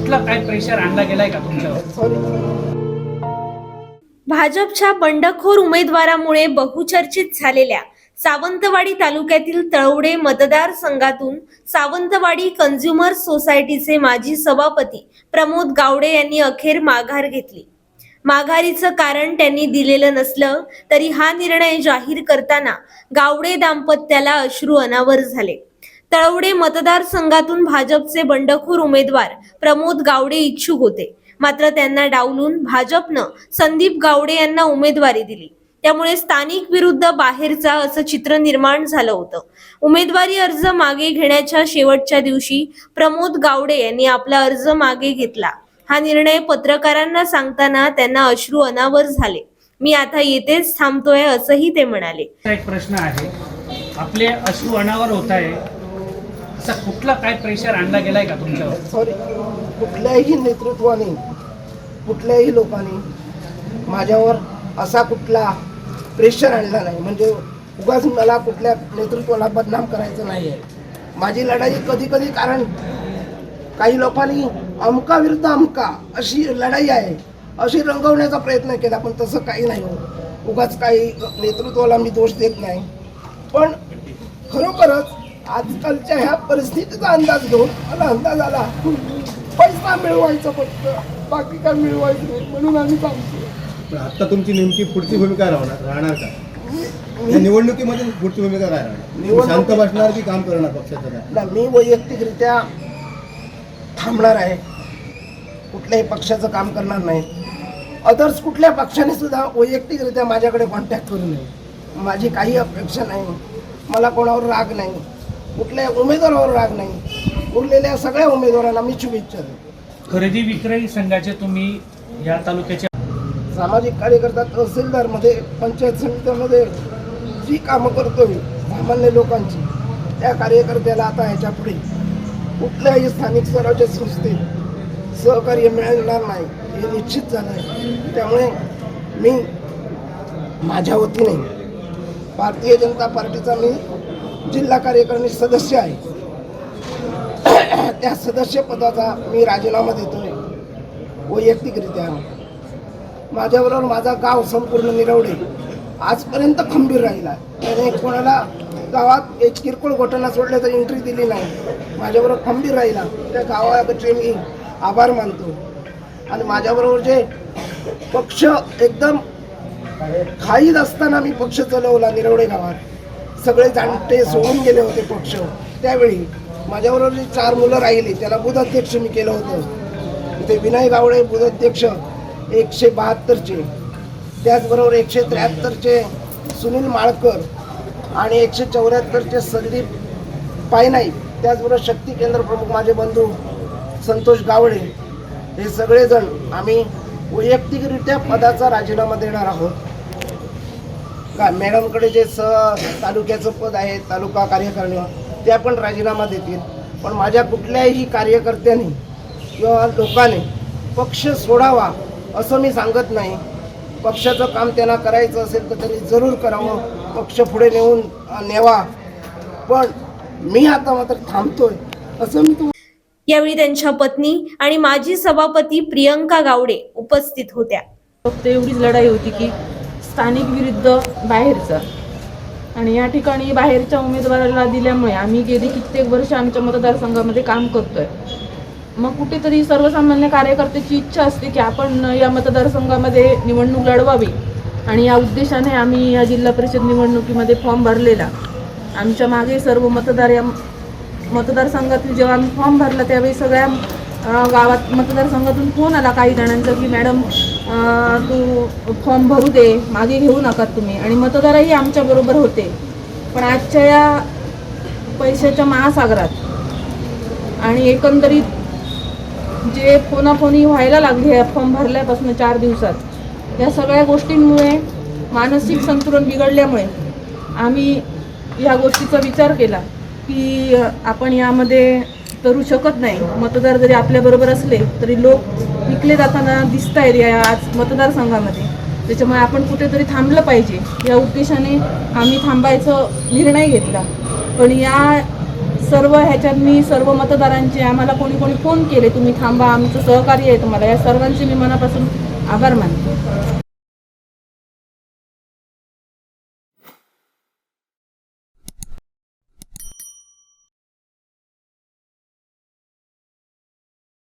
कुठला काय प्रेशर आणला गेलाय का तुमच्यावर? भाजपच्या बंडखोर उमेदवारामुळे बहुचर्चित झालेल्या सावंतवाडी तालुक्यातील तळवडे मतदारसंघातून सावंतवाडी कंझ्युमर सोसायटीचे माजी सभापती प्रमोद गावडे यांनी अखेर माघार घेतली। माघारीचं कारण त्यांनी दिलेलं नसलं तरी हा निर्णय जाहीर करताना गावडे दाम्पत्याला अश्रू अनावर झाले। तळवडे मतदारसंघातून भाजपचे बंडखोर उमेदवार प्रमोद गावडे इच्छुक होते, मात्र त्यांना डावलून भाजपनं संदीप गावडे यांना उमेदवारी दिली। त्यामुळे स्थानिक विरुद्ध बाहेरचा असं चित्र निर्माण झालं होतं। उमेदवारी अर्ज मागे घेण्याच्या शेवटच्या दिवशी प्रमोद गावडे यांनी आपला अर्ज मागे घेतला। हा निर्णय पत्रकारांना सांगताना त्यांना अश्रू अनावर झाले। मी आता येथेच थांबतोय असंही ते म्हणाले। एक प्रश्न आहे, आपले अश्रू अनावर होत आहे, असा कुठला काय प्रेशर आणला गेलाय का तुमच्यावर? सॉरी, कुठल्याही नेतृत्वाने कुठल्याही लोकांनी माझ्यावर असा कुठला प्रेशर आणला नाही। म्हणजे उगाच मला कुठल्या नेतृत्वाला बदनाम करायचं नाही आहे। माझी लढाई कधी कधी, कारण काही लोकांनी अमका विरुद्ध अमका अशी लढाई आहे अशी रंगवण्याचा प्रयत्न केला, पण तसं काही नाही होत। उगाच काही नेतृत्वाला मी दोष देत नाही, पण खरोखरच आजकालच्या ह्या परिस्थितीचा अंदाज घेऊन मला अंदाज आला पैसा मिळवायचा, फक्त बाकी काय मिळवायचं नाही, म्हणून आम्ही सांगतो। आता तुमची नेमकी पुढची भूमिका राहणार का? या निवडणुकीमध्ये पुढची भूमिका काय राहणार? शांत बसणार की काम करणार पक्षाचं काय? मी वैयक्तिकरित्या थांबणार आहे, कुठल्याही पक्षाचं काम करणार नाही। अदर्स कुठल्या पक्षाने सुद्धा वैयक्तिकरित्या माझ्याकडे कॉन्टॅक्ट करू नये। माझी काही अपेक्षा नाही, मला कोणावर राग नाही, कुठल्या उमेदवारावर राग नाही। उरलेल्या सगळ्या उमेदवारांना मी शुभेच्छा देतो। खरेदी विक्री संघाचे तुम्ही या तालुक्याचे सामाजिक कार्यकर्ता तहसीलदारमध्ये, पंचायत समित्यामध्ये जी कामं करतोय सामान्य लोकांची, त्या कार्यकर्त्याला आता ह्याच्या पुढे कुठल्याही स्थानिक स्वराज्य संस्थेत सहकार्य मिळणार नाही हे निश्चित झालं आहे। त्यामुळे मी माझ्या वतीने भारतीय जनता पार्टीचा मी जिल्हा कार्यकारिणी सदस्य आहे, त्या सदस्य पदाचा मी राजीनामा देतोय वैयक्तिकरित्या। माझ्याबरोबर माझा गाव संपूर्ण निरवडे आजपर्यंत खंबीर राहिला, त्याने कोणाला गावात एक किरकोळ घटना सोडल्या तर एंट्री दिली नाही, माझ्याबरोबर खंबीर राहिला। त्या गावाचे मी आभार मानतो। आणि माझ्याबरोबर जे पक्ष एकदम खाईत असताना मी पक्ष चालवला निरवडे गावात, सगळे जाणते सोडून गेले होते पक्ष, त्यावेळी माझ्याबरोबर जी 4 मुलं राहिली त्याला बुध अध्यक्ष मी केलं होतं। इथे विनय गावडे बुध अध्यक्ष 172चे, त्याचबरोबर 173चे सुनील माळकर आणि 174चे संदीप पायनाई, त्याचबरोबर शक्ती केंद्र प्रमुख माझे बंधू संतोष गावडे, हे सगळेजण आम्ही वैयक्तिकरित्या पदाचा राजीनामा देणार आहोत। का मॅडमकडे जे तालुक्याचं पद आहे तालुका कार्यकारिणी, त्या पण राजीनामा देतील, पण माझ्या कुठल्याही कार्यकर्त्यांनी किंवा लोकांनी पक्ष सोडावा असं मी सांगत नाही। पक्षाचं काम त्यांना करायचं असेल तर त्यांनी जरूर करावं, पक्ष पुढे नेवा, पण मी आता मात्र थांबतोय असं मी यावेळी त्यांच्या पत्नी आणि माजी सभापती प्रियंका गावडे उपस्थित होत्या। फक्त एवढीच लढाई होती की स्थानिक विरुद्ध बाहेरचा, आणि या ठिकाणी बाहेरच्या उमेदवाराला दिल्यामुळे आम्ही गेली कित्येक वर्ष आमच्या मतदारसंघामध्ये काम करतोय। मग कुठेतरी सर्वसामान्य कार्यकर्त्याची इच्छा असते की आपण या मतदारसंघामध्ये निवडणूक लढवावी, आणि या उद्देशाने आम्ही या जिल्हा परिषद निवडणुकीमध्ये फॉर्म भरलेला। आमच्या मागे सर्व मतदारसंघातील जेव्हा आम्ही फॉर्म भरला त्यावेळी सगळ्या गावात मतदारसंघातून फोन आला काही जणांचा की मॅडम तू फॉर्म भरू दे, मागे घेऊ नका तुम्ही, आणि मतदारही आमच्याबरोबर होते। पण आजच्या या पैशाच्या महासागरात आणि एकंदरीत जे फोनाफोनी व्हायला लागले फॉर्म भरल्यापासून 4 दिवसात, या सगळ्या गोष्टींमुळे मानसिक संतुलन बिघडल्यामुळे आम्ही या गोष्टीचा विचार केला की आपण यामध्ये करू शकत नाही। मतदार जरी आपल्याबरोबर असले तरी लोक विकले जाताना दिसत आहेत या आज मतदारसंघामध्ये, त्याच्यामुळे आपण कुठेतरी थांबलं पाहिजे या उद्देशाने आम्ही थांबायचा निर्णय घेतला। पण या सर्व ह्याच्यात सर्व मतदारांचे आम्हाला कोणी कोणी फोन केले, तुम्ही थांबा, आमचं सहकार्य आहे तुम्हाला, या सर्वांचे मी मनापासून आभार मानते.